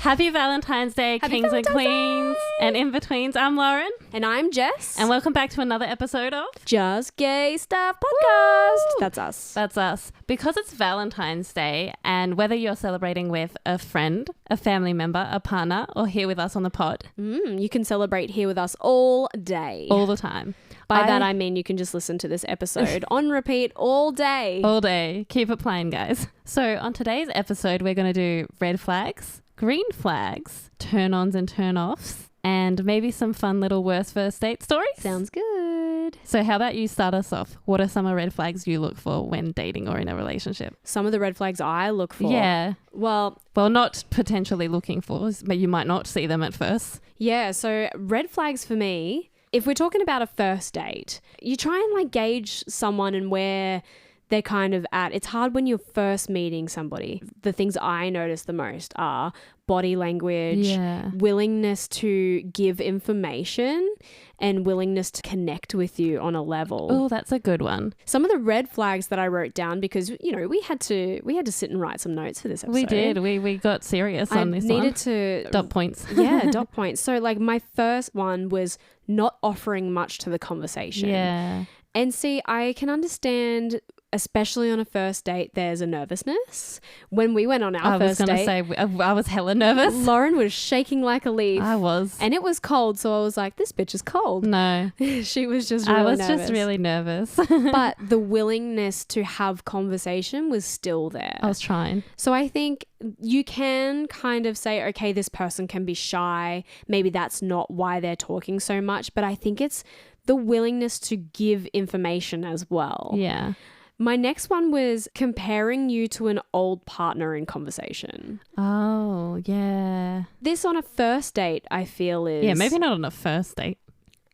Happy Valentine's Day, Happy kings Valentine's and queens and in-betweens. I'm Lauren. And I'm Jess. And welcome back to another episode of Just Gay Stuff Podcast. Woo! That's us. That's us. Because it's Valentine's Day, and whether you're celebrating with a friend, a family member, a partner, or here with us on the pod. You can celebrate here with us all day. All the time. By that I mean you can just listen to this episode on repeat all day. All day. Keep it playing, guys. So on today's episode, we're going to do red flags, green flags, turn-ons and turn-offs, and maybe some fun little worst first date stories. Sounds good. So how about you start us off? What are some of red flags you look for when dating or in a relationship? Some of the red flags I look for. Yeah. Well, not potentially looking for, but you might not see them at first. yeah. So red flags for me, if we're talking about a first date, you try and like gauge someone and where they're kind of at. It's hard when you're first meeting somebody. The things I notice the most are body language, willingness to give information, and willingness to connect with you on a level. Oh, that's a good one. Some of the red flags that I wrote down because, you know, we had to sit and write some notes for this episode. We did. We got serious on this one. I needed to... Dot points. Yeah, dot points. So like my first one was not offering much to the conversation. Yeah. And see, I can understand... especially on a first date, there's a nervousness. When we went on our first date... I was going to say, I was hella nervous. Lauren was shaking like a leaf. I was. And it was cold, so I was like, this bitch is cold. No. She was just really nervous. I was just really nervous. But the willingness to have conversation was still there. I was trying. So I think you can kind of say, okay, this person can be shy. Maybe that's not why they're talking so much. But I think it's the willingness to give information as well. Yeah. My next one was comparing you to an old partner in conversation. Oh, yeah. This on a first date, I feel is... Yeah, maybe not on a first date.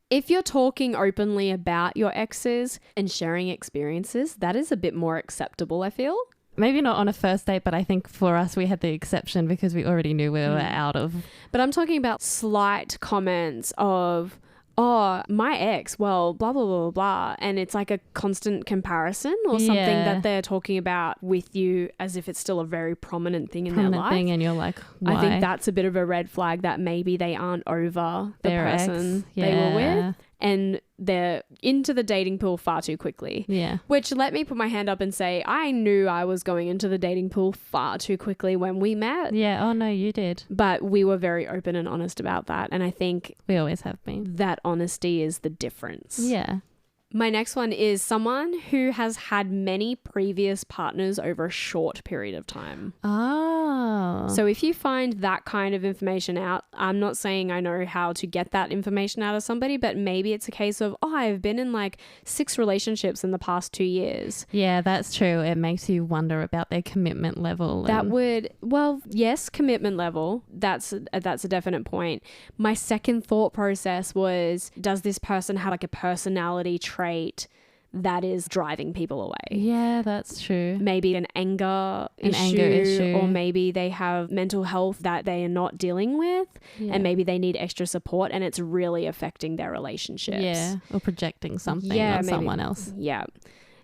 If you're talking openly about your exes and sharing experiences, that is a bit more acceptable, I feel. Maybe not on a first date, but I think for us, we had the exception because we already knew we were out of... But I'm talking about slight comments of... oh, my ex, well, blah, blah, blah, blah. And it's like a constant comparison or something that they're talking about with you as if it's still a very prominent thing in their life. And you're like, why? I think that's a bit of a red flag that maybe they aren't over the their person ex. they were with. And they're into the dating pool far too quickly. Yeah. Which let me put my hand up and say, I knew I was going into the dating pool far too quickly when we met. Yeah. Oh, no, you did. But we were very open and honest about that. And I think we always have been. That honesty is the difference. Yeah. My next one is someone who has had many previous partners over a short period of time. Oh. So if you find that kind of information out, I'm not saying I know how to get that information out of somebody, but maybe it's a case of, oh, I've been in like 6 relationships in the past 2 years. Yeah, that's true. It makes you wonder about their commitment level. Yes, commitment level. That's a definite point. My second thought process was, does this person have like a personality trait that is driving people away? Yeah, that's true. Maybe an anger issue, or maybe they have mental health that they are not dealing with, and maybe they need extra support and it's really affecting their relationships. Yeah, or projecting something on someone else. Yeah.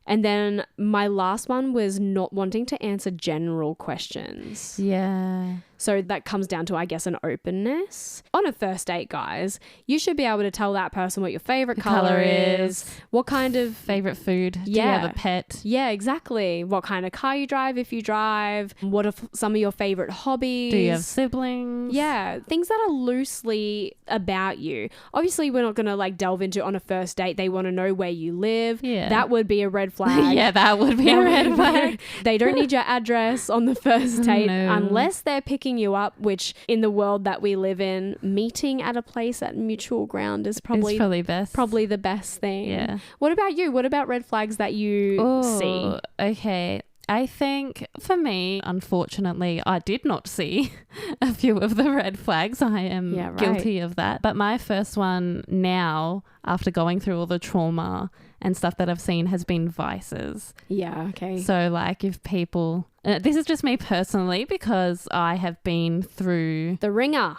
And then my last one was not wanting to answer general questions. Yeah. So that comes down to, I guess, an openness. On a first date, guys, you should be able to tell that person what your favorite color is, what kind of... favorite food. Do you have a pet? Yeah, exactly. What kind of car you drive if you drive. What are some of your favorite hobbies? Do you have siblings? Yeah, things that are loosely about you. Obviously, we're not going to like delve into on a first date. They want to know where you live. Yeah. That would be a red flag. Yeah, that would be a red flag. They don't need your address on the first date unless they're picking you up, which in the world that we live in, meeting at a place at mutual ground is probably the best thing. Yeah. What about you? What about red flags that you see? Okay. I think for me, unfortunately, I did not see a few of the red flags. I am guilty of that. But my first one now, after going through all the trauma and stuff that I've seen, has been vices. Yeah, okay. So like if people... this is just me personally because I have been through... The ringer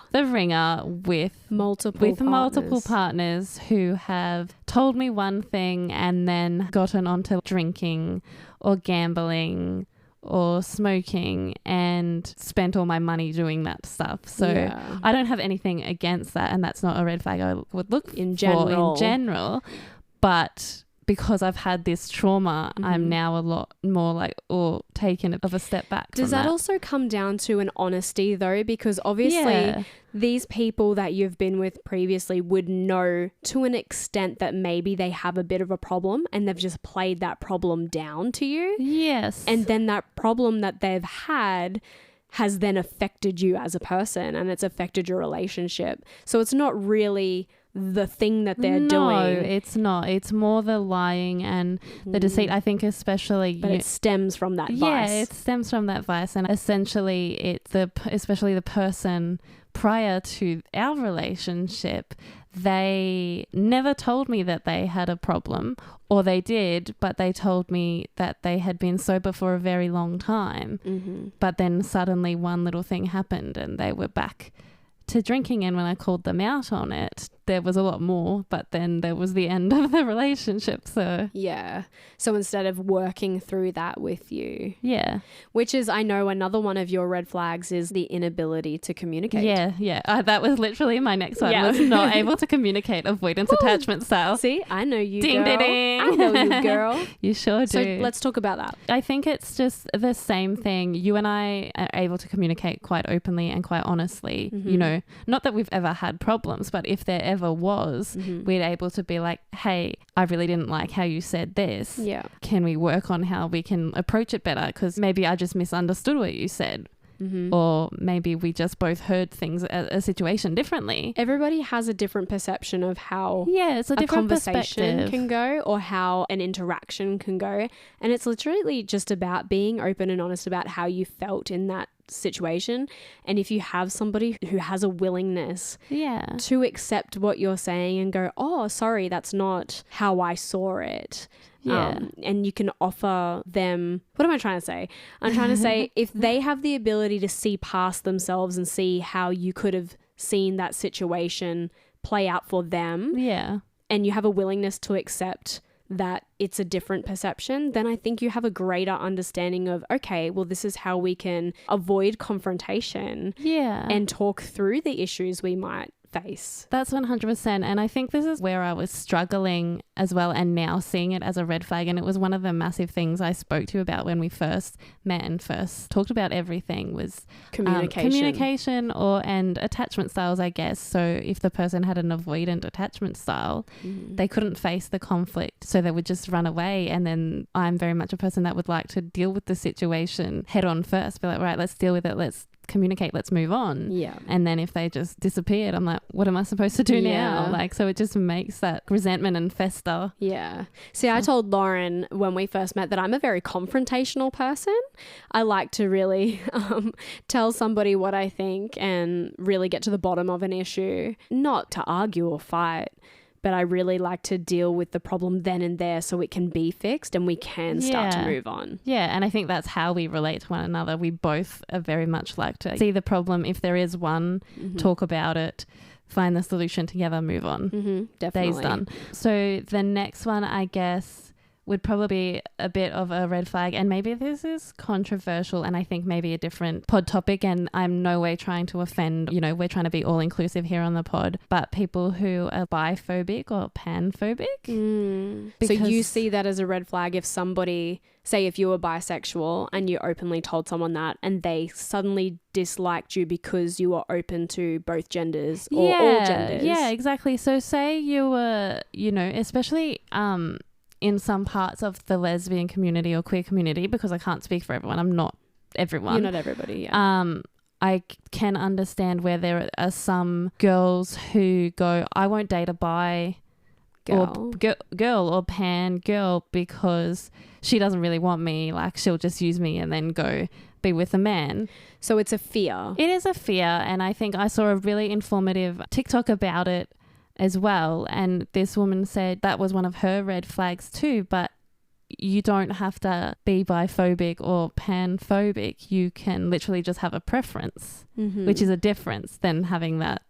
with multiple partners who have told me one thing and then gotten onto drinking or gambling or smoking and spent all my money doing that stuff. So I don't have anything against that, and that's not a red flag I would look for in general. But because I've had this trauma, I'm now a lot more like, taken of a step back. Does that also come down to an honesty though? Because obviously these people that you've been with previously would know to an extent that maybe they have a bit of a problem and they've just played that problem down to you. Yes. And then that problem that they've had has then affected you as a person, and it's affected your relationship. So it's not really the thing that they're doing. No, it's not. It's more the lying and the deceit, I think, especially. But it stems from that vice. Yeah, it stems from that vice. And essentially, especially the person prior to our relationship, they never told me that they had a problem, or they did, but they told me that they had been sober for a very long time. But then suddenly one little thing happened and they were back to drinking, and when I called them out on it, there was a lot more, but then there was the end of the relationship. So so instead of working through that with you, which is, I know another one of your red flags is the inability to communicate. That was literally my next one. Was not able to communicate, avoidance attachment style. See, I know you, ding, girl. Ding, ding. I know you, girl. You sure do. So let's talk about that. I think it's just the same thing. You and I are able to communicate quite openly and quite honestly. You know, not that we've ever had problems, but if there ever was, we're able to be like, hey, I really didn't like how you said this. Can we work on how we can approach it better? Because maybe I just misunderstood what you said. Or maybe we just both heard things, a situation differently. Everybody has a different perception of how it's a different conversation can go, or how an interaction can go. And it's literally just about being open and honest about how you felt in that situation. And if you have somebody who has a willingness to accept what you're saying and go, oh, sorry, that's not how I saw it. And you can offer them, what am I trying to say? I'm trying to say, if they have the ability to see past themselves and see how you could have seen that situation play out for them, and you have a willingness to accept that it's a different perception, then I think you have a greater understanding of, okay, well, this is how we can avoid confrontation and talk through the issues we might face. That's 100%. And I think this is where I was struggling as well, and now seeing it as a red flag. And it was one of the massive things I spoke to you about when we first met and first talked about everything was communication and attachment styles, I guess. So if the person had an avoidant attachment style, they couldn't face the conflict, so they would just run away. And then I'm very much a person that would like to deal with the situation head on first, be like, right, let's deal with it, let's communicate, let's move on. And then if they just disappeared, I'm like, what am I supposed to do now? Like, so it just makes that resentment and fester. See, I told Lauren when we first met that I'm a very confrontational person. I like to really tell somebody what I think and really get to the bottom of an issue, not to argue or fight, but I really like to deal with the problem then and there so it can be fixed and we can start to move on. And I think that's how we relate to one another. We both are very much like to see the problem. If there is one, talk about it, find the solution together, move on. Definitely. Day's done. So the next one, I guess, would probably be a bit of a red flag, and maybe this is controversial and I think maybe a different pod topic, and I'm no way trying to offend, you know, we're trying to be all inclusive here on the pod, but people who are biphobic or panphobic. So you see that as a red flag if somebody, say if you were bisexual and you openly told someone that and they suddenly disliked you because you were open to both genders or all genders. Yeah, exactly. So say you were, you know, especially in some parts of the lesbian community or queer community, because I can't speak for everyone. I'm not everyone. You're not everybody, I can understand where there are some girls who go, I won't date a bi girl or pan girl because she doesn't really want me. Like, she'll just use me and then go be with a man. So it's a fear. It is a fear. And I think I saw a really informative TikTok about it as well, and this woman said that was one of her red flags too, but you don't have to be biphobic or panphobic. You can literally just have a preference, which is a difference than having that,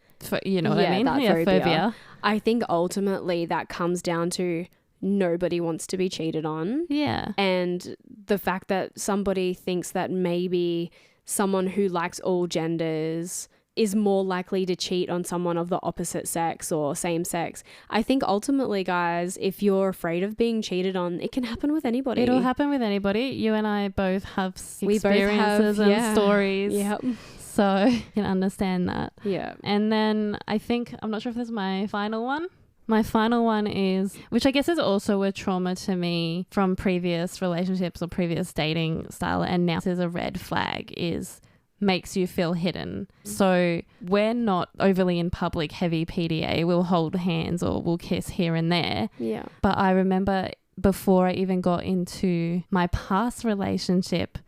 you know what I mean? That phobia. I think ultimately that comes down to nobody wants to be cheated on. Yeah. And the fact that somebody thinks that maybe someone who likes all genders is more likely to cheat on someone of the opposite sex or same sex. I think ultimately, guys, if you're afraid of being cheated on, it can happen with anybody. It'll happen with anybody. You and I both have experiences and stories. Yep. So you can understand that. Yeah. And then I think, I'm not sure if this is my final one. My final one is, which I guess is also a trauma to me from previous relationships or previous dating style, and now is a red flag, is makes you feel hidden. So we're not overly in public heavy PDA. We'll hold hands or we'll kiss here and there. Yeah. But I remember before I even got into my past relationship,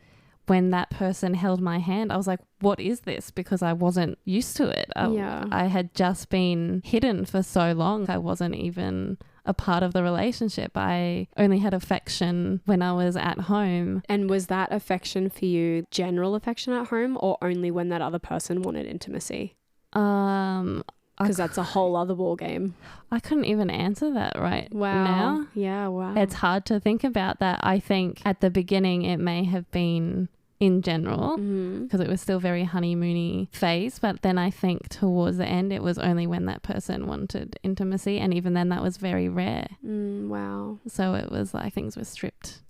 when that person held my hand, I was like, what is this? Because I wasn't used to it. I had just been hidden for so long. I wasn't even a part of the relationship. I only had affection when I was at home. And was that affection for you general affection at home, or only when that other person wanted intimacy? Because that's a whole other ball game. I couldn't even answer that now. Yeah, wow. It's hard to think about that. I think at the beginning it may have been in general, because it was still very honeymoony phase, but then I think towards the end it was only when that person wanted intimacy, and even then that was very rare. Wow. So it was like things were stripped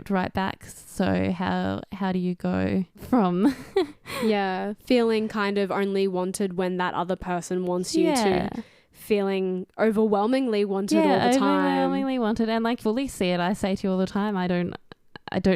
right back. So how do you go from feeling kind of only wanted when that other person wants you to feeling overwhelmingly wanted all the time? Overwhelmingly wanted, and like fully see it. I say to you all the time, I don't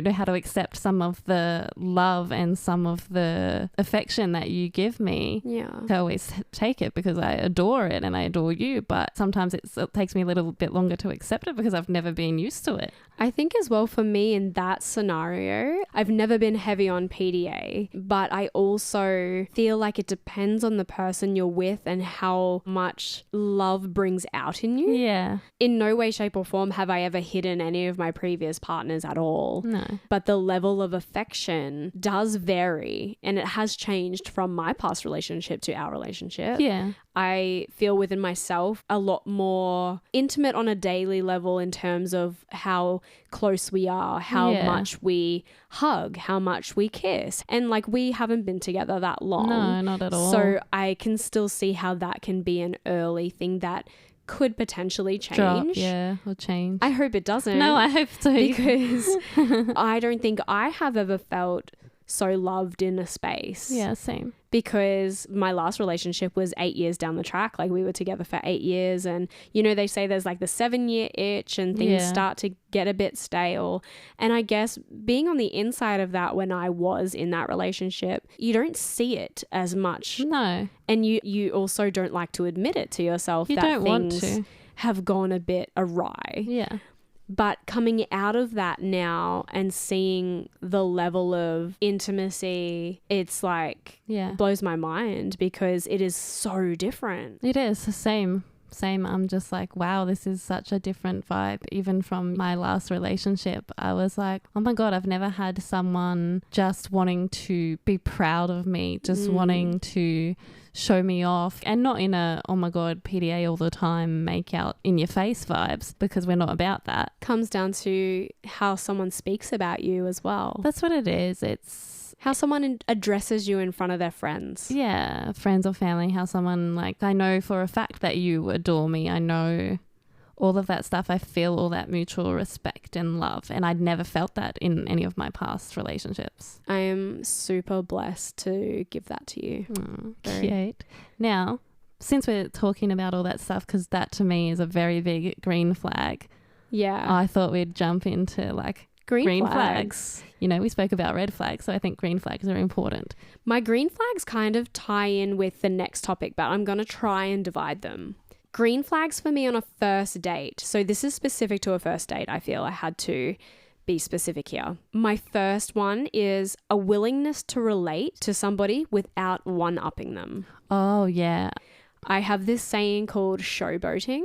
know how to accept some of the love and some of the affection that you give me. Yeah. I always take it because I adore it and I adore you, but sometimes it takes me a little bit longer to accept it because I've never been used to it. I think as well for me in that scenario, I've never been heavy on PDA, but I also feel like it depends on the person you're with and how much love brings out in you. Yeah. In no way, shape or form have I ever hidden any of my previous partners at all. No. But the level of affection does vary, and it has changed from my past relationship to our relationship. Yeah. I feel within myself a lot more intimate on a daily level in terms of how close we are, how much we hug, how much we kiss. And like, we haven't been together that long. No, not at all. So I can still see how that can be an early thing that could potentially change. Or change. I hope it doesn't. No, I hope so. Because I don't think I have ever felt so loved in a space. Yeah, same. Because my last relationship was 8 years down the track. Like, we were together for 8 years, and you know, they say there's like the 7-year itch and things start to get a bit stale. And I guess being on the inside of that when I was in that relationship, you don't see it as much. No. And you also don't like to admit it to yourself you that don't things want to. have gone a bit awry. Yeah. But coming out of that now and seeing the level of intimacy, it's like, blows my mind because it is so different. It is the same. I'm just like, wow, this is such a different vibe. Even from my last relationship, I was like, oh my God, I've never had someone just wanting to be proud of me, just wanting to show me off, and not in a, oh my God, PDA all the time, make out in your face vibes, because we're not about that. Comes down to how someone speaks about you as well. That's what it is. It's how someone addresses you in front of their friends. Yeah, friends or family, how someone, like, I know for a fact that you adore me. I know all of that stuff. I feel all that mutual respect and love, and I'd never felt that in any of my past relationships. I am super blessed to give that to you. Cute. Now, since we're talking about all that stuff, because that to me is a very big green flag. Yeah. I thought we'd jump into like green flags. You know, we spoke about red flags, so I think green flags are important. My green flags kind of tie in with the next topic, but I'm going to try and divide them. Green flags for me on a first date. So this is specific to a first date. I feel I had to be specific here. My first one is a willingness to relate to somebody without one-upping them. Oh, yeah. I have this saying called showboating.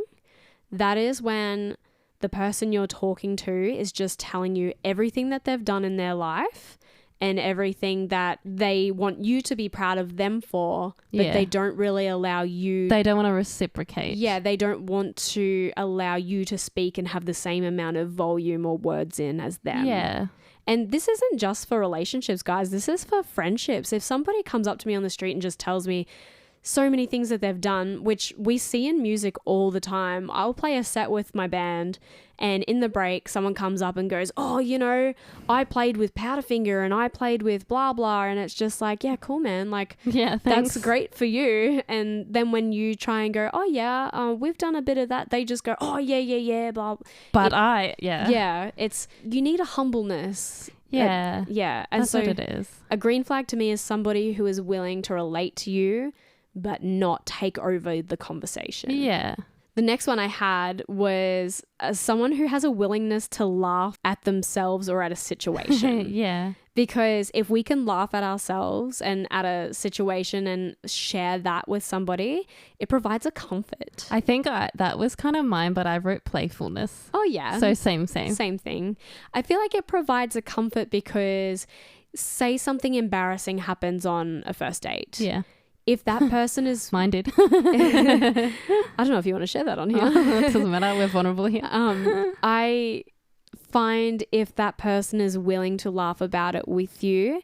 That is when the person you're talking to is just telling you everything that they've done in their life and everything that they want you to be proud of them for, but they don't really allow you. They don't want to reciprocate. Yeah, they don't want to allow you to speak and have the same amount of volume or words in as them. Yeah. And this isn't just for relationships, guys. This is for friendships. If somebody comes up to me on the street and just tells me so many things that they've done, which we see in music all the time. I'll play a set with my band, and in the break, someone comes up and goes, oh, you know, I played with Powderfinger and I played with blah, blah. And it's just like, yeah, cool, man. Like, yeah, thanks. That's great for you. And then when you try and go, oh, yeah, we've done a bit of that, they just go, oh, yeah, blah. But Yeah, it's, you need a humbleness. Yeah. Yeah. And that's so what it is. A green flag to me is somebody who is willing to relate to you, but not take over the conversation. Yeah. The next one I had was someone who has a willingness to laugh at themselves or at a situation. Yeah. Because if we can laugh at ourselves and at a situation and share that with somebody, it provides a comfort. I think that was kind of mine, but I wrote playfulness. Oh, yeah. So same. Same thing. I feel like it provides a comfort because say something embarrassing happens on a first date. Yeah. If that person is... Mine did. I don't know if you want to share that on here. It doesn't matter. We're vulnerable here. I find if that person is willing to laugh about it with you,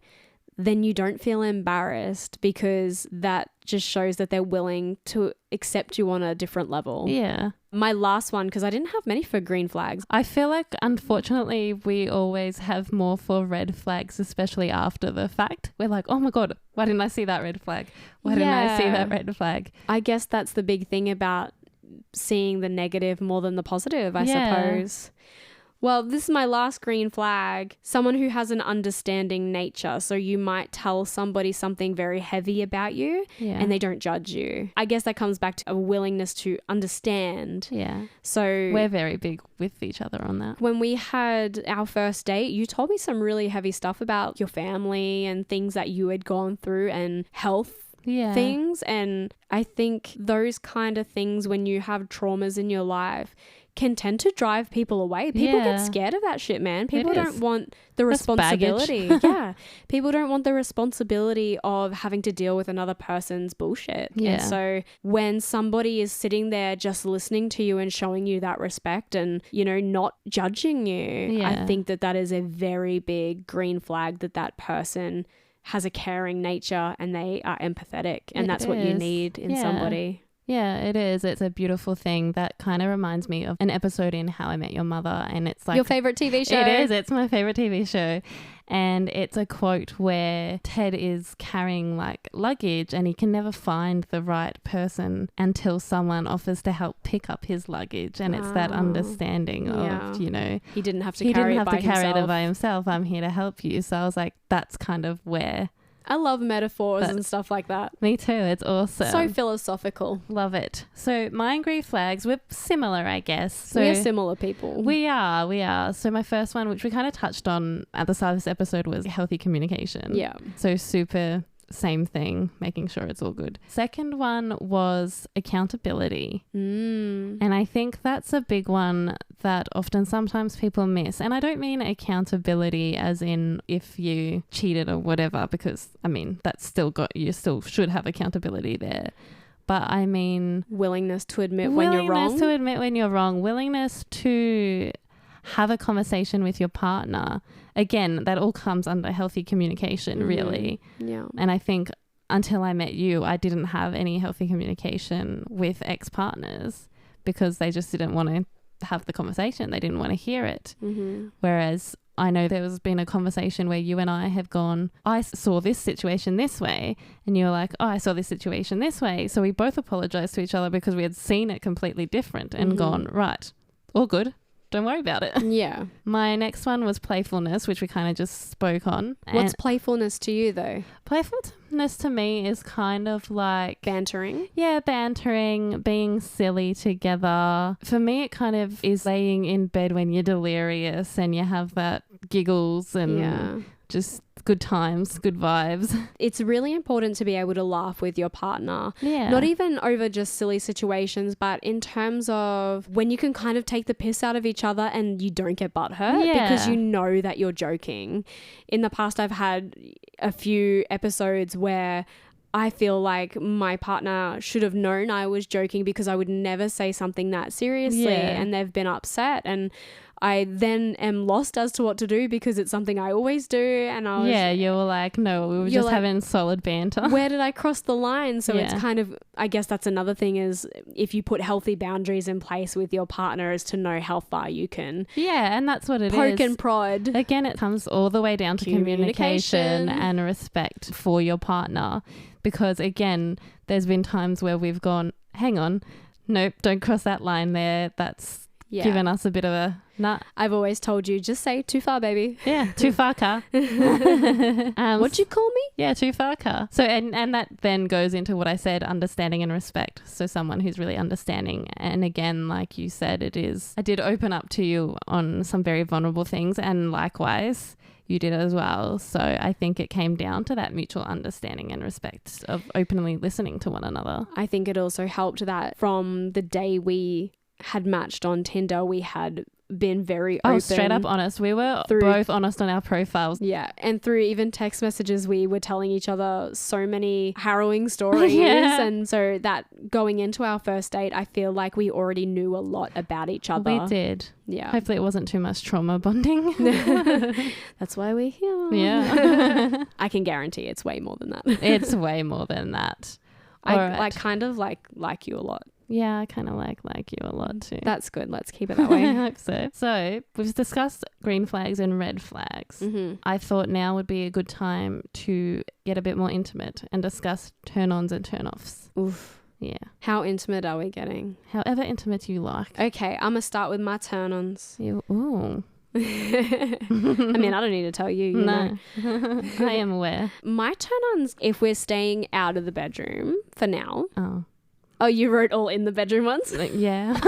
then you don't feel embarrassed because that just shows that they're willing to accept you on a different level. Yeah. My last one, because I didn't have many for green flags. I feel like, unfortunately, we always have more for red flags, especially after the fact. We're like, oh my God, why didn't I see that red flag? Why didn't I see that red flag? I guess that's the big thing about seeing the negative more than the positive, I suppose. Well, this is my last green flag. Someone who has an understanding nature. So you might tell somebody something very heavy about you and they don't judge you. I guess that comes back to a willingness to understand. Yeah. So we're very big with each other on that. When we had our first date, you told me some really heavy stuff about your family and things that you had gone through and health things. And I think those kind of things, when you have traumas in your life, can tend to drive people away. People get scared of that shit, man. People don't want the responsibility. People don't want the responsibility of having to deal with another person's bullshit. And so when somebody is sitting there just listening to you and showing you that respect and, you know, not judging you, I think that that is a very big green flag that that person has a caring nature and they are empathetic. And that's what you need in somebody. Yeah, it is. It's a beautiful thing that kind of reminds me of an episode in How I Met Your Mother. And it's like... Your favorite TV show? It is. It's my favorite TV show. And it's a quote where Ted is carrying like luggage and he can never find the right person until someone offers to help pick up his luggage. And it's that understanding of, you know... He didn't have to carry it by himself. I'm here to help you. So I was like, that's kind of where... I love metaphors and stuff like that. Me too. It's awesome. So philosophical. Love it. So my green flags, we're similar, I guess. So we are similar people. We are. So my first one, which we kind of touched on at the start of this episode, was healthy communication. Yeah. So super same thing, making sure it's all good. Second one was accountability. And I think that's a big one that often sometimes people miss. And I don't mean accountability as in if you cheated or whatever, because I mean, you still should have accountability there. But I mean... Willingness to admit when you're wrong. Willingness to admit when you're wrong. Willingness to have a conversation with your partner. Again, that all comes under healthy communication, really. Yeah. And I think until I met you, I didn't have any healthy communication with ex-partners because they just didn't want to have the conversation. They didn't want to hear it. Whereas I know there has been a conversation where you and I have gone, I saw this situation this way. And you're like, oh, I saw this situation this way. So we both apologized to each other because we had seen it completely different and gone, right, all good. Don't worry about it. Yeah. My next one was playfulness, which we kind of just spoke on. What's playfulness to you, though? Playfulness to me is kind of like... Bantering? Yeah, bantering, being silly together. For me, it kind of is laying in bed when you're delirious and you have that giggles and just good times, good vibes. It's really important to be able to laugh with your partner. Yeah. Not even over just silly situations, but in terms of when you can kind of take the piss out of each other and you don't get butthurt because you know that you're joking. In the past, I've had a few episodes where I feel like my partner should have known I was joking because I would never say something that seriously, and they've been upset, and I then am lost as to what to do because it's something I always do. And I was you were like, no, we were just having solid banter. Where did I cross the line? So it's kind of, I guess that's another thing, is if you put healthy boundaries in place with your partner, is to know how far you can. Yeah, and that's what it is. Poke and prod. Again, it comes all the way down to communication and respect for your partner. Because again, there's been times where we've gone, hang on, nope, don't cross that line there. That's given us a bit of a nut. I've always told you, just say too far, baby. Yeah, too far, car. What'd you call me? Yeah, too far, car. So, and that then goes into what I said, understanding and respect. So someone who's really understanding. And again, like you said, I did open up to you on some very vulnerable things, and likewise, you did as well. So I think it came down to that mutual understanding and respect of openly listening to one another. I think it also helped that from the day we had matched on Tinder, we had been very open. Oh, straight up honest. We were both honest on our profiles. Yeah. And through even text messages, we were telling each other so many harrowing stories. And so that going into our first date, I feel like we already knew a lot about each other. We did. Yeah. Hopefully it wasn't too much trauma bonding. That's why we're here. Yeah. I can guarantee it's way more than that. It's way more than that. I kind of like you a lot. Yeah, I kind of like you a lot too. That's good. Let's keep it that way. I hope so. So we've discussed green flags and red flags. Mm-hmm. I thought now would be a good time to get a bit more intimate and discuss turn-ons and turn-offs. Oof. Yeah. How intimate are we getting? However intimate you like. Okay, I'm going to start with my turn-ons. Ooh. I mean, I don't need to tell you. You know. I am aware. My turn-ons, if we're staying out of the bedroom for now. Oh, you wrote all in the bedroom ones? Yeah.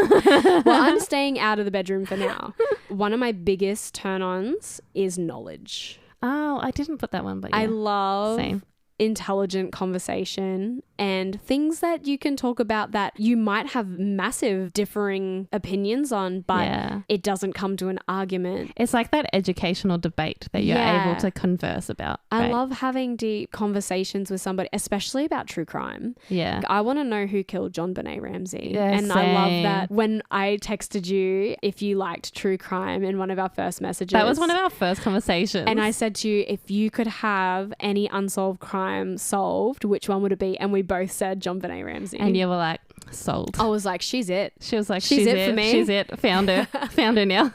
Well, I'm staying out of the bedroom for now. One of my biggest turn-ons is knowledge. Oh, I didn't put that one, but yeah. I love Same. Intelligent conversation and things that you can talk about that you might have massive differing opinions on, but it doesn't come to an argument. It's like that educational debate that you're able to converse about. I love having deep conversations with somebody, especially about true crime. Yeah. I want to know who killed John Benet Ramsey. Yeah, and same. I love that when I texted you if you liked true crime in one of our first messages. That was one of our first conversations. And I said to you, if you could have any unsolved crime solved, which one would it be? And we both said John Benet Ramsey. And you were like, sold. I was like, she's it. She was like, she's it for me. She's it. Found her. Found her now.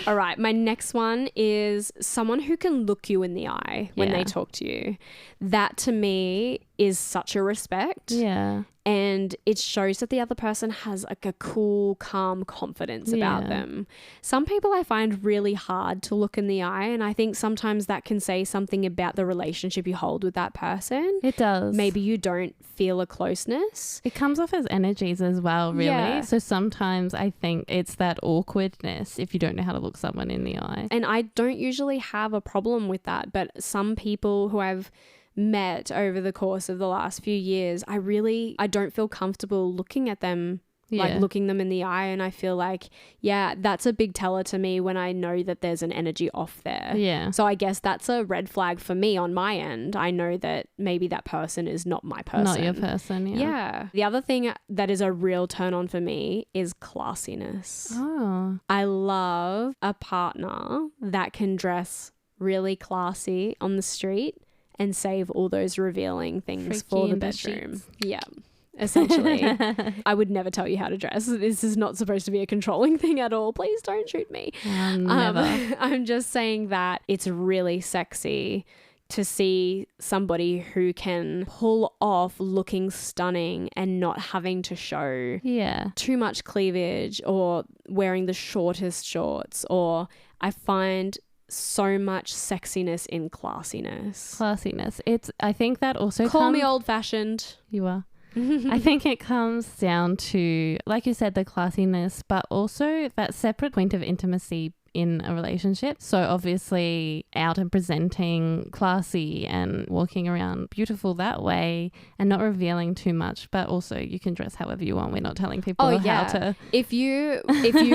All right. My next one is someone who can look you in the eye when they talk to you. That to me is such a respect. Yeah. And it shows that the other person has like a cool, calm confidence about them. Some people I find really hard to look in the eye. And I think sometimes that can say something about the relationship you hold with that person. It does. Maybe you don't feel a closeness. It comes off as energies as well, really. Yeah. So sometimes I think it's that awkwardness if you don't know how to look someone in the eye. And I don't usually have a problem with that. But some people who I've met over the course of the last few years, I don't feel comfortable looking at them, like looking them in the eye. And I feel like, that's a big teller to me when I know that there's an energy off there. Yeah. So I guess that's a red flag for me on my end. I know that maybe that person is not my person. Not your person, Yeah. The other thing that is a real turn on for me is classiness. Oh. I love a partner that can dress really classy on the street and save all those revealing things for the bedroom. Yeah, essentially. I would never tell you how to dress. This is not supposed to be a controlling thing at all. Please don't shoot me. Never. I'm just saying that it's really sexy to see somebody who can pull off looking stunning and not having to show too much cleavage or wearing the shortest shorts. Or I find so much sexiness in classiness. I think that also Call me old fashioned. You are. I think it comes down to, like you said, the classiness, but also that separate point of intimacy in a relationship. So obviously out and presenting classy and walking around beautiful that way and not revealing too much, but also you can dress however you want. We're not telling people how to. If you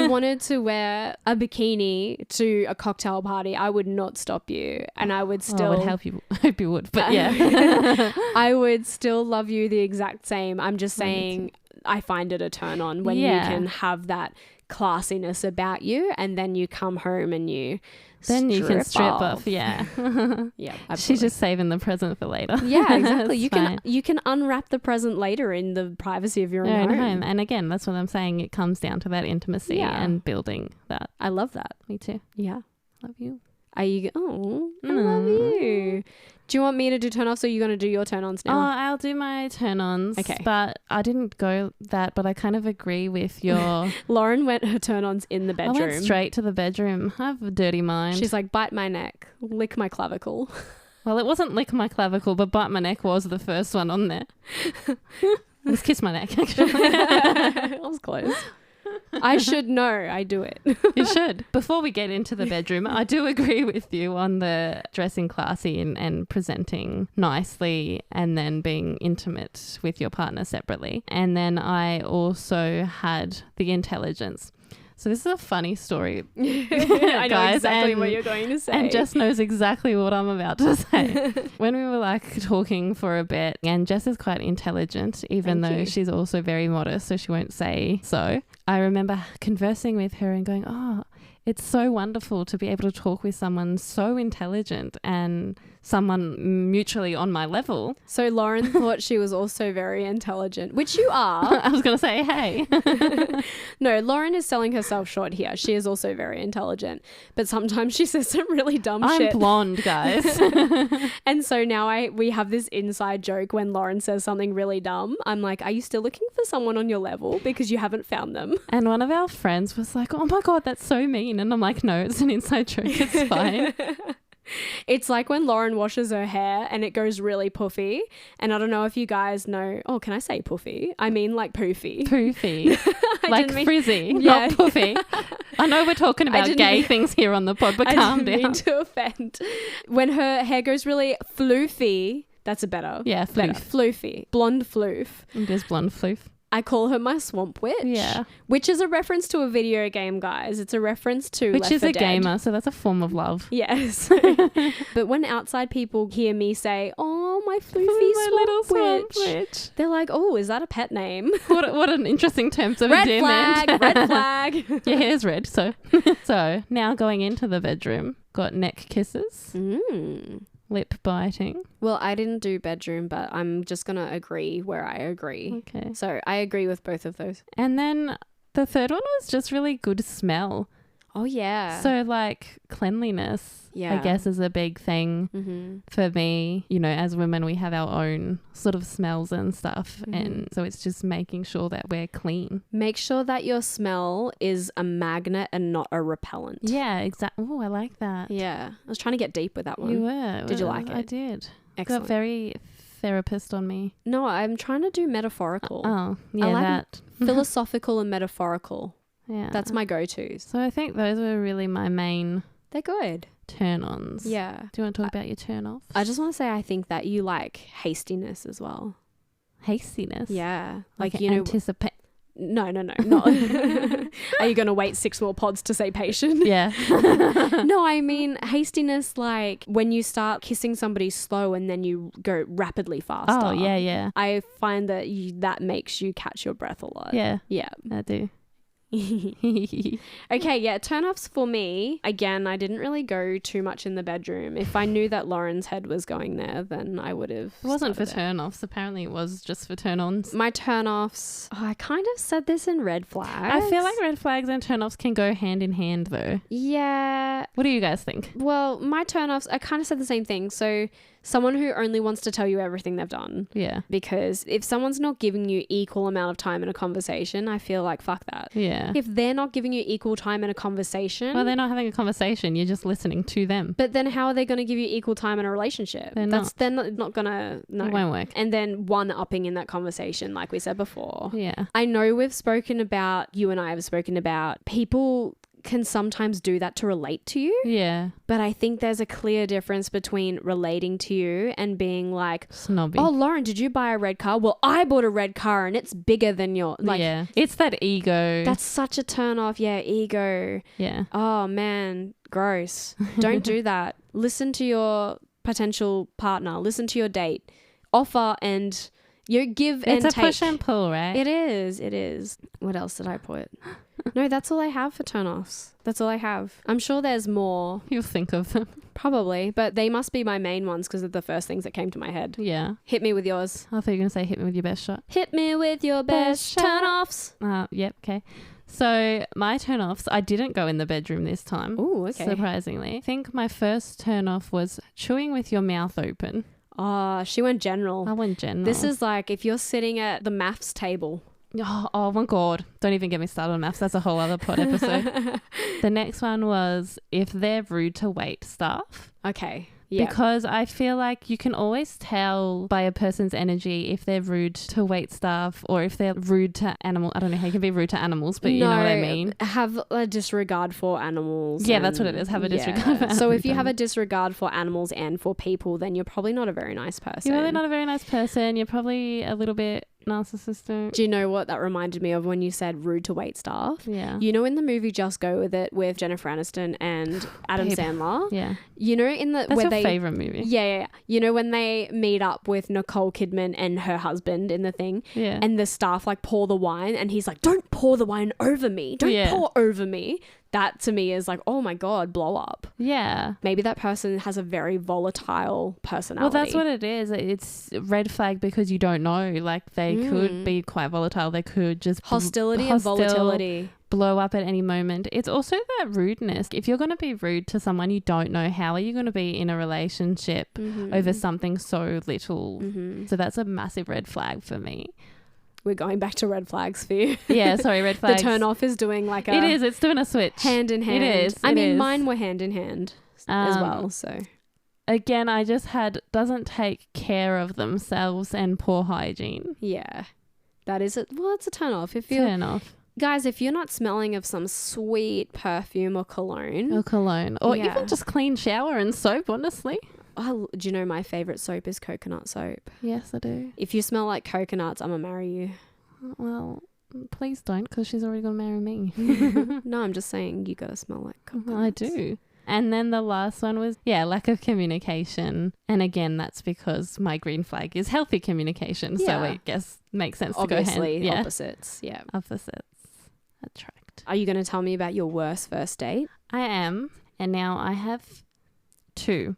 wanted to wear a bikini to a cocktail party, I would not stop you, and I would still I would help you. Hope you would, but yeah. I would still love you the exact same. I'm just saying I find it a turn on when you can have that classiness about you, and then you come home and you can strip off. Yeah. Yeah, absolutely. She's just saving the present for later. Yeah, exactly. You can unwrap the present later in the privacy of your own home. And again, that's what I'm saying. It comes down to that intimacy and building that. I love that. Me too. Yeah. Love you. I love you. Do you want me to do turn-offs, or are you going to do your turn-ons now? Oh, I'll do my turn-ons. Okay. But I didn't go that, but I kind of agree with your... Lauren went her turn-ons in the bedroom. I went straight to the bedroom. I have a dirty mind. She's like, bite my neck, lick my clavicle. Well, it wasn't lick my clavicle, but bite my neck was the first one on there. It was kiss my neck, actually. I was close. I should know. I do it. You should. Before we get into the bedroom, I do agree with you on the dressing classy and presenting nicely and then being intimate with your partner separately. And then I also had the intelligence. So this is a funny story. I know exactly what you're going to say. And Jess knows exactly what I'm about to say. When we were like talking for a bit, and Jess is quite intelligent, even though she's also very modest, so she won't say so. I remember conversing with her and going, oh, it's so wonderful to be able to talk with someone so intelligent and someone mutually on my level. So Lauren thought she was also very intelligent, which you are. I was going to say, hey. No, Lauren is selling herself short here. She is also very intelligent, but sometimes she says some really dumb shit. I'm blonde, guys. And so now we have this inside joke when Lauren says something really dumb. I'm like, are you still looking for someone on your level because you haven't found them? And one of our friends was like, oh my God, that's so mean. And I'm like, no, it's an inside joke. It's fine. It's like when Lauren washes her hair and it goes really puffy. And I don't know if you guys know. Oh, can I say puffy? I mean like poofy. Poofy. Like frizzy, not puffy. I know we're talking about gay things here on the pod, but calm down. I didn't mean to offend. When her hair goes really floofy, that's a better. Yeah, floof. Floofy. Blonde floof. It is blonde floof. I call her my swamp witch. Yeah. Which is a reference to a video game, guys. It's a reference to Which Left is 4 a Dead. gamer, so that's a form of love. Yes. But when outside people hear me say, oh, my floofy my swamp, little swamp witch, they're like, oh, is that a pet name? What an interesting term of red endearment. flag, red flag. Your hair's red, so. So now going into the bedroom, got neck kisses. Lip biting. Well, I didn't do bedroom, but I'm just going to agree where I agree. Okay. So I agree with both of those. And then the third one was just really good smell. Oh, yeah. So like cleanliness, I guess, is a big thing for me. You know, as women, we have our own sort of smells and stuff. And so it's just making sure that we're clean. Make sure that your smell is a magnet and not a repellent. Yeah, exactly. Oh, I like that. Yeah. I was trying to get deep with that one. You were. Did you like it? I did. Excellent. Got very therapist on me. No, I'm trying to do metaphorical. Oh, yeah, I like that. Philosophical and metaphorical. Yeah. That's my go-tos. So I think those were really my main They're good. turn-ons. Yeah. Do you want to talk about your turn-offs? I just want to say I think that you like hastiness as well. Hastiness? Yeah. Like you know. anticipate. No. Not. Are you going to wait 6 more pods to say patient? Yeah. No, I mean hastiness, like when you start kissing somebody slow and then you go rapidly faster. Oh, yeah. I find that that makes you catch your breath a lot. Yeah. Yeah. I do. Okay, yeah, turn-offs for me. Again, I didn't really go too much in the bedroom. If I knew that Lauren's head was going there, then I would have. It wasn't for turn-offs. Apparently it was just for turn-ons. My turn-offs, I kind of said this in red flags. I feel like red flags and turn-offs can go hand in hand though. Yeah. What do you guys think? Well, my turn-offs, I kind of said the same thing. So someone who only wants to tell you everything they've done. Yeah. Because if someone's not giving you equal amount of time in a conversation, I feel like fuck that. Yeah. If they're not giving you equal time in a conversation. Well, they're not having a conversation. You're just listening to them. But then how are they going to give you equal time in a relationship? They're not going to, no. It won't work. And then one-upping in that conversation, like we said before. Yeah. I know you and I have spoken about people can sometimes do that to relate to you. Yeah. But I think there's a clear difference between relating to you and being like, snobby. Oh, Lauren, did you buy a red car? Well, I bought a red car and it's bigger than your... Like, yeah. It's that ego. That's such a turn off. Yeah, ego. Yeah. Oh, man. Gross. Don't do that. Listen to your potential partner. Listen to your date. Offer and... You give and take. It's a push and pull, right? It is. It is. What else did I put? No, that's all I have for turn-offs. That's all I have. I'm sure there's more. You'll think of them. Probably, but they must be my main ones because they're the first things that came to my head. Yeah. Hit me with yours. I thought you were going to say hit me with your best shot. Hit me with your best turn-offs. Yep, okay. So my turn-offs, I didn't go in the bedroom this time. Ooh, okay. Surprisingly. I think my first turn-off was chewing with your mouth open. Oh, she went general. I went general. This is like if you're sitting at the maths table. Oh my God. Don't even get me started on maths. That's a whole other pod episode. The next one was if they're rude to wait staff. Okay. Yeah. Because I feel like you can always tell by a person's energy if they're rude to wait staff or if they're rude to animals. I don't know how you can be rude to animals, but you know what I mean. Have a disregard for animals. Yeah, that's what it is. Have a disregard for So if you have a disregard for animals and for people, then you're probably not a very nice person. You're really not a very nice person. You're probably a little bit narcissistic. Do you know what that reminded me of when you said rude to wait staff? Yeah. You know in the movie Just Go With It with Jennifer Aniston and Adam Sandler? Yeah. You know in the... That's your favourite movie. Yeah. You know when they meet up with Nicole Kidman and her husband in the thing? Yeah. And the staff like pour the wine and he's like, don't pour the wine over me. Don't pour over me. That to me is like, oh my God, blow up. Yeah. Maybe that person has a very volatile personality. Well, that's what it is. It's red flag because you don't know. Like they could be quite volatile. They could just... Hostility and volatility. Blow up at any moment. It's also that rudeness. If you're going to be rude to someone you don't know, how are you going to be in a relationship over something so little? So that's a massive red flag for me. We're going back to red flags for you. Yeah, sorry, red flags. The turn off is doing like a... It is. It's doing a switch. Hand in hand. It is. I mean, mine were hand in hand as well, so... Again, I just had doesn't take care of themselves and poor hygiene. Yeah. That is it. Well, it's a turn off. If you're... Turn off. Guys, if you're not smelling of some sweet perfume or cologne... Or even just clean shower and soap, honestly. Do you know my favourite soap is coconut soap? Yes, I do. If you smell like coconuts, I'm going to marry you. Well, please don't, because she's already going to marry me. No, I'm just saying you got to smell like coconuts. Well, I do. And then the last one was, lack of communication. And again, that's because my green flag is healthy communication. Yeah. So I guess makes sense to go hand. Obviously, opposites. Yeah. Opposites attract. Are you going to tell me about your worst first date? I am. And now I have 2.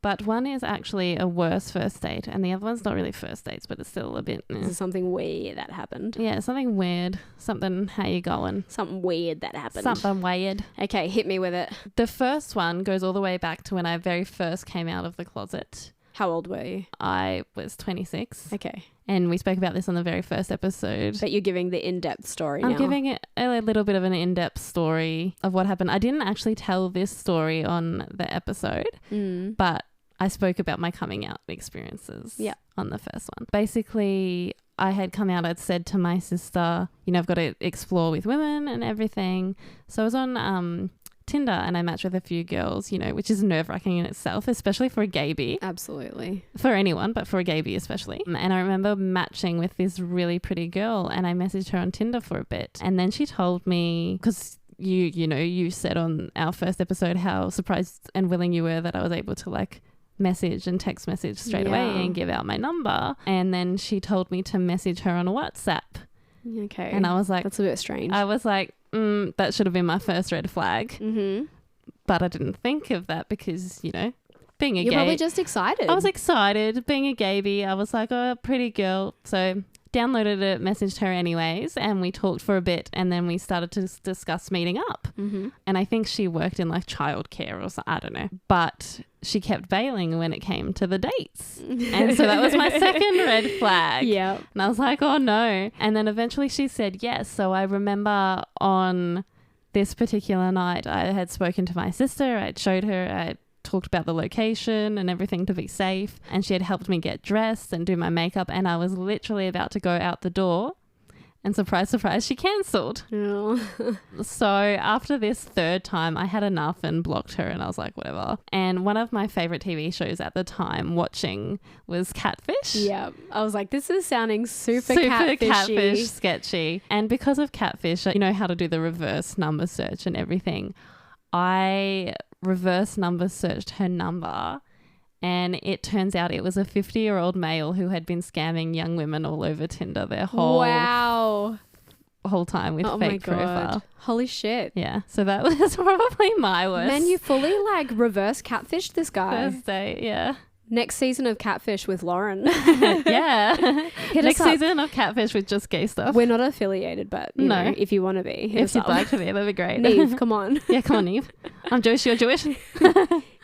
But one is actually a worse first date and the other one's not really first dates, but it's still a bit... Is it something weird that happened? Yeah, something weird. Something, how you going? Something weird that happened. Something weird. Okay, hit me with it. The first one goes all the way back to when I very first came out of the closet. How old were you? I was 26. Okay. And we spoke about this on the very first episode. But you're giving the in-depth story now. I'm giving it a little bit of an in-depth story of what happened. I didn't actually tell this story on the episode, but I spoke about my coming out experiences on the first one. Basically, I had come out, I'd said to my sister, I've got to explore with women and everything. So I was on Tinder and I matched with a few girls, which is nerve-wracking in itself, especially for a gay bee. Absolutely. For anyone, but for a gay bee especially. And I remember matching with this really pretty girl and I messaged her on Tinder for a bit. And then she told me, because you said on our first episode how surprised and willing you were that I was able to message and text message straight away and give out my number. And then she told me to message her on WhatsApp. Okay. And I was like... That's a bit strange. I was like, that should have been my first red flag. Mm-hmm. But I didn't think of that because, being a gay... You're probably just excited. I was excited. Being a gay bee, I was like, oh, pretty girl. So... downloaded it, messaged her anyways, and we talked for a bit and then we started to discuss meeting up. And I think she worked in childcare or something, I don't know. But she kept bailing when it came to the dates. And so that was my second red flag. Yeah. And I was like, oh no. And then eventually she said yes. So I remember on this particular night, I had spoken to my sister, I'd showed her, I talked about the location and everything to be safe, and she had helped me get dressed and do my makeup, and I was literally about to go out the door And surprise, surprise, she cancelled. Oh. So after this third time, I had enough and blocked her, and I was like, whatever. And one of my favourite TV shows at the time watching was Catfish. Yeah. I was like, this is sounding super catfishy. Sketchy. And because of Catfish, you know how to do the reverse number search and everything. I reverse number searched her number, and it turns out it was a 50-year-old male who had been scamming young women all over Tinder their whole time with fake profile. Holy shit. Yeah. So that was probably my worst. Man, you fully like reverse catfished this guy. First date, yeah. Next season of Catfish with Lauren. Yeah. Next season of Catfish with just gay stuff. We're not affiliated, but you know, if you want to be. If you'd like to be, that'd be great. Neve, come on. Yeah, come on, Neve. I'm Jewish, you're Jewish.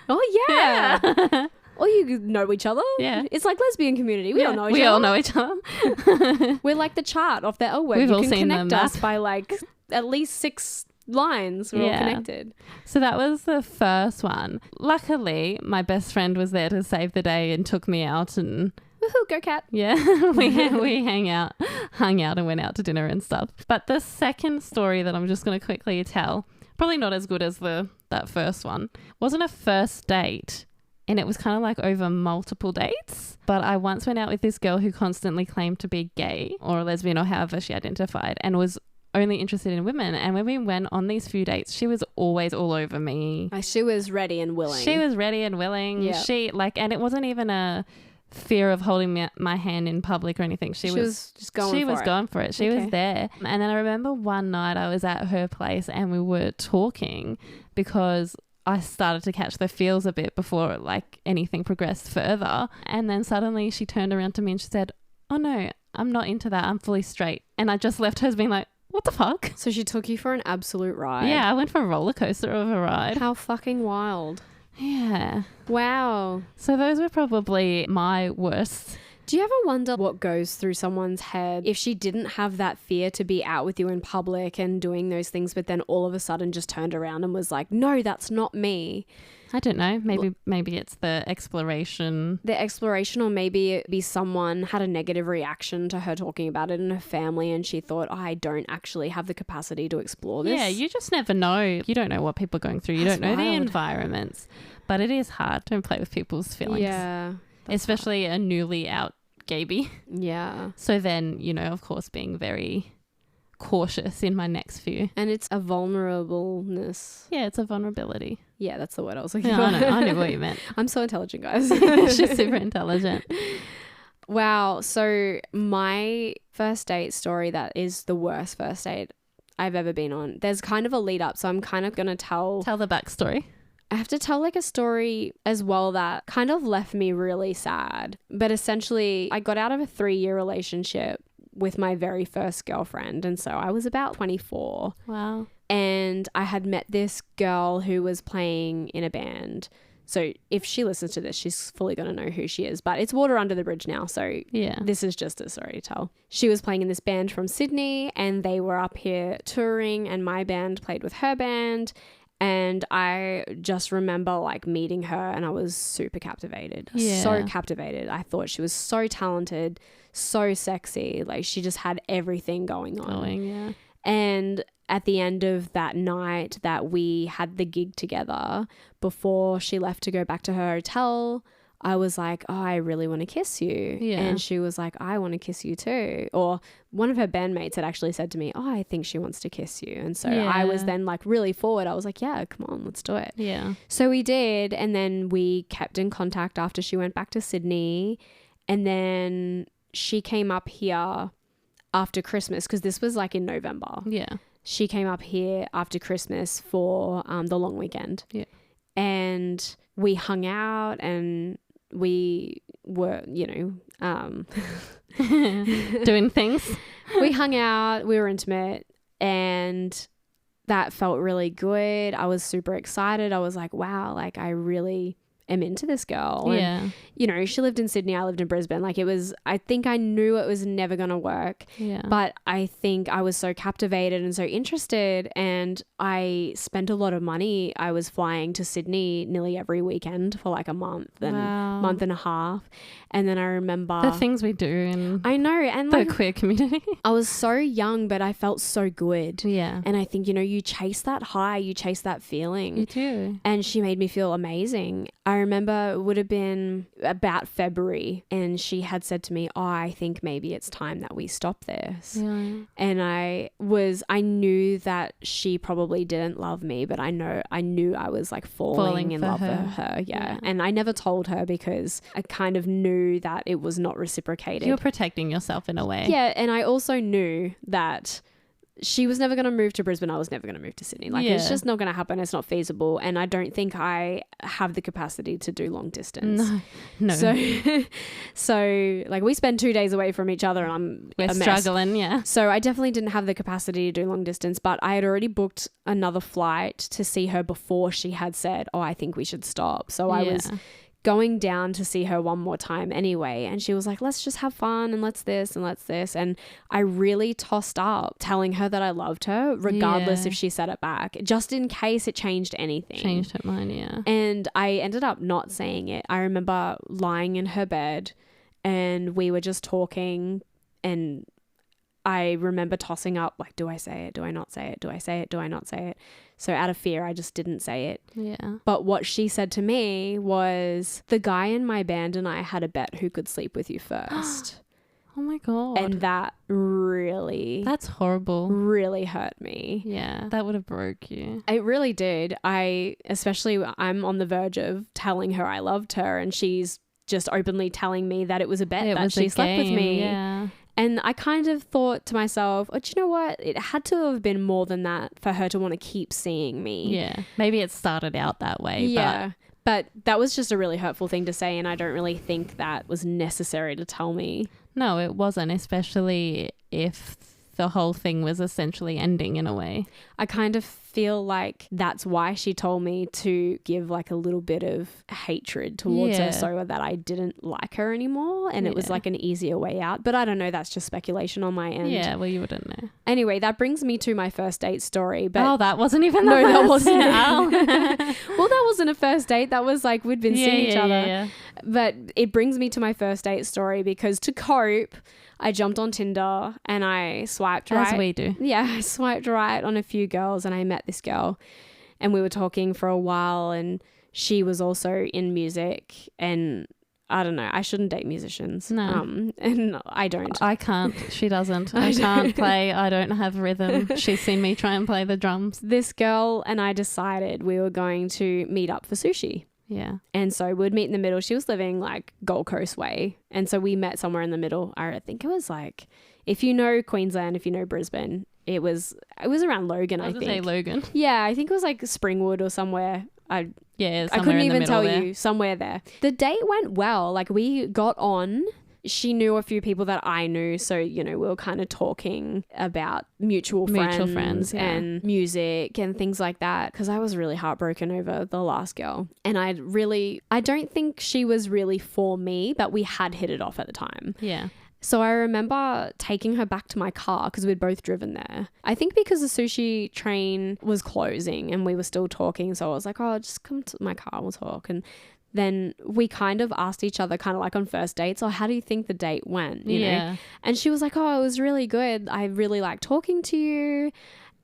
Oh, yeah. Or you know each other. Yeah. It's like lesbian community. We all know each other. We all know each other. We're like the chart of the L word. We've you all can seen connect the us map. by like at least 6 lines. We're all connected. So that was the first one. Luckily, my best friend was there to save the day and took me out, and woohoo, go cat. yeah, we hung out and went out to dinner and stuff. But the second story that I'm just going to quickly tell, probably not as good as that first one, wasn't a first date. And it was kind of like over multiple dates. But I once went out with this girl who constantly claimed to be gay or lesbian or however she identified, and was only interested in women. And when we went on these few dates, she was always all over me. She was ready and willing. Yeah. And it wasn't even a fear of holding my hand in public or anything. She was just going for it. She was there. And then I remember one night I was at her place and we were talking because I started to catch the feels a bit before like anything progressed further. And then suddenly she turned around to me and she said, "Oh no, I'm not into that. I'm fully straight." And I just left her being like, what the fuck? So she took you for an absolute ride. Yeah, I went for a roller coaster of a ride. How fucking wild. Yeah. Wow. So those were probably my worst. Do you ever wonder what goes through someone's head if she didn't have that fear to be out with you in public and doing those things, but then all of a sudden just turned around and was like, no, that's not me? I don't know. Maybe it's the exploration. Or maybe it be someone had a negative reaction to her talking about it in her family and she thought, I don't actually have the capacity to explore this. Yeah, you just never know. You don't know what people are going through. You don't know the environments. But it is hard. Don't play with people's feelings. Yeah. Especially a newly out gaby. Yeah. So then, of course, being very cautious in my next few. And it's a vulnerableness. Yeah, it's a vulnerability. Yeah, that's the word I was looking for. I know what you meant. I'm so intelligent, guys. She's super intelligent. Wow. So my first date story, that is the worst first date I've ever been on. There's kind of a lead up, so I'm kind of going to tell the backstory. I have to tell like a story as well that kind of left me really sad. But essentially, I got out of a 3-year relationship with my very first girlfriend. And so I was about 24. Wow. And I had met this girl who was playing in a band. So if she listens to this, she's fully going to know who she is. But it's water under the bridge now. So yeah, this is just a story to tell. She was playing in this band from Sydney and they were up here touring and my band played with her band. And I just remember like meeting her and I was super captivated. Yeah. So captivated. I thought she was so talented, so sexy. Like she just had everything going on. Yeah. And at the end of that night that we had the gig together, before she left to go back to her hotel, I was like, oh, I really want to kiss you. Yeah. And she was like, I want to kiss you too. Or one of her bandmates had actually said to me, oh, I think she wants to kiss you. And so I was then like really forward. I was like, yeah, come on, let's do it. Yeah. So we did. And then we kept in contact after she went back to Sydney. And then she came up here after Christmas because this was like in November. Yeah. She came up here after Christmas for the long weekend. Yeah. And we hung out and we were, doing things. We hung out, we were intimate, and that felt really good. I was super excited. I was like, wow, like I really am into this girl. Yeah. And, you know, she lived in Sydney, I lived in Brisbane. Like, it was, I think I knew it was never going to work. Yeah. But I think I was so captivated and so interested, and I spent a lot of money. I was flying to Sydney nearly every weekend for like a month and month and a half. And then I remember the things we do in I know, and the like, queer community. I was so young, but I felt so good. Yeah. And I think, you know, you chase that high, you chase that feeling. You do. And she made me feel amazing. I remember it would have been about February, and she had said to me, oh, I think maybe it's time that we stop this. Yeah. And I knew that she probably didn't love me, but I knew I was like falling in love with her. Yeah. And I never told her because I kind of knew that it was not reciprocated. You're protecting yourself in a way. Yeah. And I also knew that she was never going to move to Brisbane. I was never going to move to Sydney. Like, it's just not going to happen. It's not feasible. And I don't think I have the capacity to do long distance. No. So like, we spend 2 days away from each other, and we're struggling. Yeah. So I definitely didn't have the capacity to do long distance, but I had already booked another flight to see her before she had said, oh, I think we should stop. So I was going down to see her one more time anyway, and she was like, let's just have fun, and let's this and let's this. And I really tossed up telling her that I loved her, regardless if she said it back, just in case it changed anything. Changed her mind. Yeah. And I ended up not saying it. I remember lying in her bed, and we were just talking, and I remember tossing up, like, do I say it? Do I not say it? Do I say it? Do I not say it? So out of fear, I just didn't say it. Yeah. But what she said to me was, the guy in my band and I had a bet who could sleep with you first. Oh my God. And that that's horrible. really hurt me. Yeah. That would have broke you. It really did. I'm on the verge of telling her I loved her, and she's just openly telling me that it was a bet that she slept with me. Yeah. And I kind of thought to myself, oh, do you know what? It had to have been more than that for her to want to keep seeing me. Yeah. Maybe it started out that way. Yeah. But that was just a really hurtful thing to say, and I don't really think that was necessary to tell me. No, it wasn't, especially if the whole thing was essentially ending in a way. I kind of feel like that's why she told me to give like a little bit of hatred towards her, so that I didn't like her anymore, and it was like an easier way out. But I don't know, that's just speculation on my end. Yeah, well, you wouldn't know. Anyway, that brings me to my first date story. But that wasn't even no, that wasn't. Well, that wasn't a first date. That was like, we'd been seeing each other. Yeah. But it brings me to my first date story, because to cope, I jumped on Tinder and I swiped right. As we do. Yeah, I swiped right on a few girls, and I met this girl, and we were talking for a while, and she was also in music, and I don't know, I shouldn't date musicians. No. And I don't. I can't. She doesn't. I can't play. I don't have rhythm. She's seen me try and play the drums. This girl and I decided we were going to meet up for sushi. Yeah. And so we'd meet in the middle. She was living like Gold Coast way. And so we met somewhere in the middle. I think it was like, if you know Queensland, if you know Brisbane, it was around Logan, I think. Say Logan. Yeah, I think it was like Springwood or somewhere. I in couldn't even tell there. you, somewhere there. The date went well. Like, we got on. She knew a few people that I knew. So, you know, we were kind of talking about mutual friends and music and things like that. Because I was really heartbroken over the last girl. And I don't think she was really for me, but we had hit it off at the time. Yeah. So I remember taking her back to my car, because we'd both driven there. I think because the sushi train was closing and we were still talking. So I was like, oh, just come to my car, we'll talk. And then we kind of asked each other, kind of like on first dates, how do you think the date went? You know? And she was like, oh, it was really good. I really liked talking to you.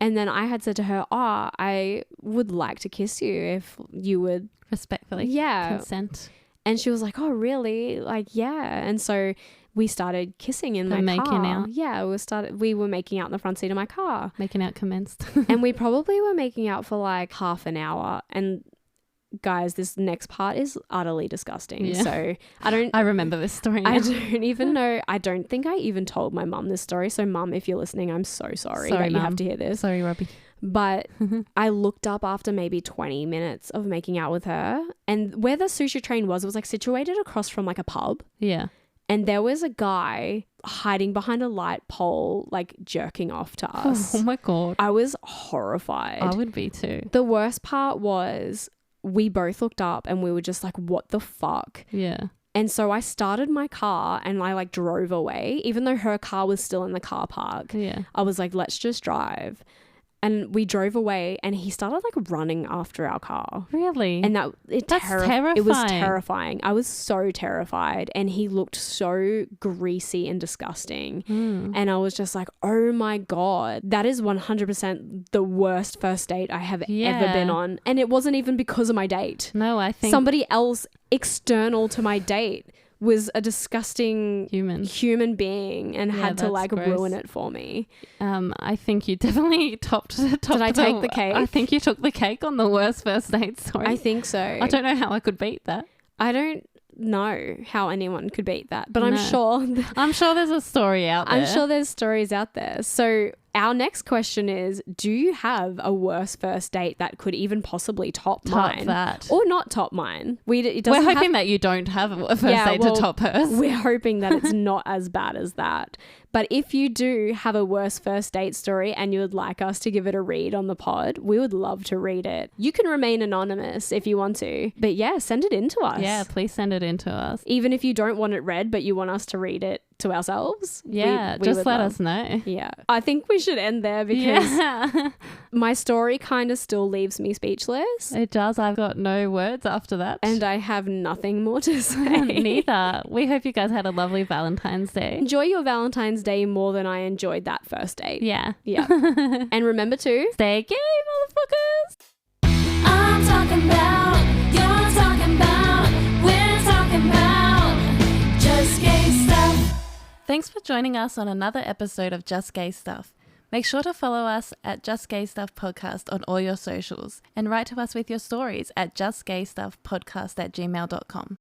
And then I had said to her, oh, I would like to kiss you if you would respectfully consent. And she was like, oh, really? Like, yeah. And so we started kissing in my car. Making out. Yeah, we were making out in the front seat of my car. Making out commenced. And we probably were making out for like half an hour. And guys, this next part is utterly disgusting. Yeah. So I remember this story now. I don't even know. I don't think I even told my mum this story. So mum, if you're listening, I'm so sorry that you have to hear this. Sorry, Robbie. But I looked up after maybe 20 minutes of making out with her, and where the sushi train was, it was like situated across from like a pub. Yeah. And there was a guy hiding behind a light pole, like jerking off to us. Oh my God. I was horrified. I would be too. The worst part was we both looked up and we were just like, what the fuck? Yeah. And so I started my car and I like drove away, even though her car was still in the car park. Yeah. I was like, let's just drive. And we drove away and he started like running after our car. Really? And that's terrifying. It was terrifying. terrifying. I was so terrified and he looked so greasy and disgusting. And I was just like, oh my God, that is 100% the worst first date I have ever been on. And it wasn't even because of my date. No, I think somebody else external to my date was a disgusting human being and had to like gross. Ruin it for me. I think you definitely topped Did I take the cake? I think you took the cake on the worst first date story. I think so. I don't know how I could beat that. I don't know how anyone could beat that, but I'm sure there's a story out there. I'm sure there's stories out there. So our next question is, do you have a worse first date that could even possibly top mine? That. Or not top mine? We're hoping that you don't have a first date to top hers. We're hoping that it's not as bad as that. But if you do have a worse first date story and you would like us to give it a read on the pod, we would love to read it. You can remain anonymous if you want to. But yeah, send it in to us. Yeah, please send it in to us. Even if you don't want it read, but you want us to read it to ourselves. Yeah, we just let us know. Yeah. I think we should end there because my story kind of still leaves me speechless. It does. I've got no words after that. And I have nothing more to say. Neither. We hope you guys had a lovely Valentine's Day. Enjoy your Valentine's Day more than I enjoyed that first date. Yeah. Yeah. And remember to stay gay, motherfuckers. I'm talking about, you're talking about, we're talking about just gay stuff. Thanks for joining us on another episode of Just Gay Stuff. Make sure to follow us at Just Gay Stuff Podcast on all your socials and write to us with your stories at justgaystuffpodcast@gmail.com.